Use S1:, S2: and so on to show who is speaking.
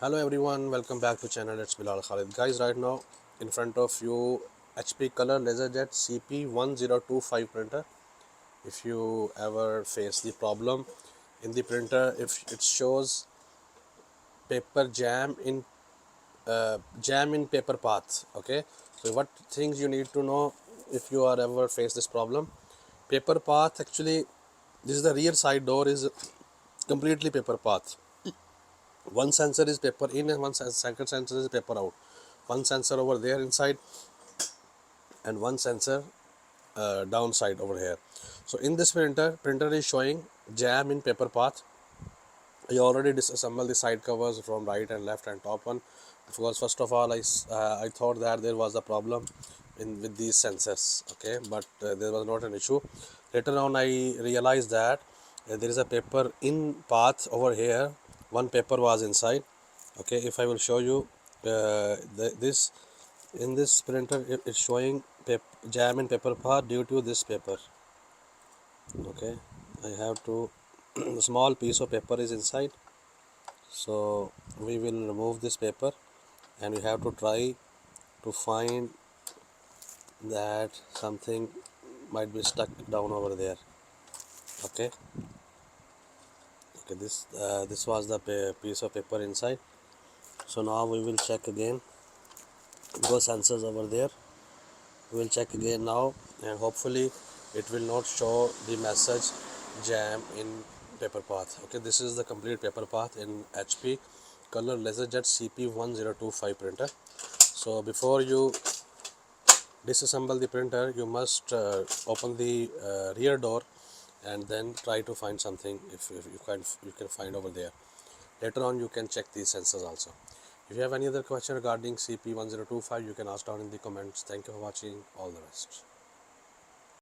S1: Hello everyone, welcome back to channel. It's Bilal Khalid. Guys, right now in front of you HP color laserjet CP1025 printer. If you ever face the problem in the printer, if it shows paper jam in paper path, okay. So what things you need to know if you are ever face this problem? Paper path, actually this is the rear side door is completely paper path. One sensor is paper in and second sensor is paper out. One sensor over there inside and one sensor downside over here. So in this printer is showing jam in paper path. I already disassembled the side covers from right and left and top one, because first of all I thought that there was a problem with these sensors, okay, but there was not an issue. Later on I realized that there is a paper in path over here. One paper was inside, okay. If I will show you this in this printer, it's showing jam in paper path due to this paper, okay. I have to a small piece of paper is inside, so we will remove this paper and we have to try to find that something might be stuck down over there, okay. This was the piece of paper inside. So now we will check again, go sensors over there, we will check again now, and hopefully it will not show the message jam in paper path, okay. This is the complete paper path in HP color laserjet CP1025 printer. So before you disassemble the printer, you must open the rear door and then try to find something if you can find over there. Later on you can check these sensors also. If you have any other question regarding CP1025, you can ask down in the comments. Thank you for watching. All the best.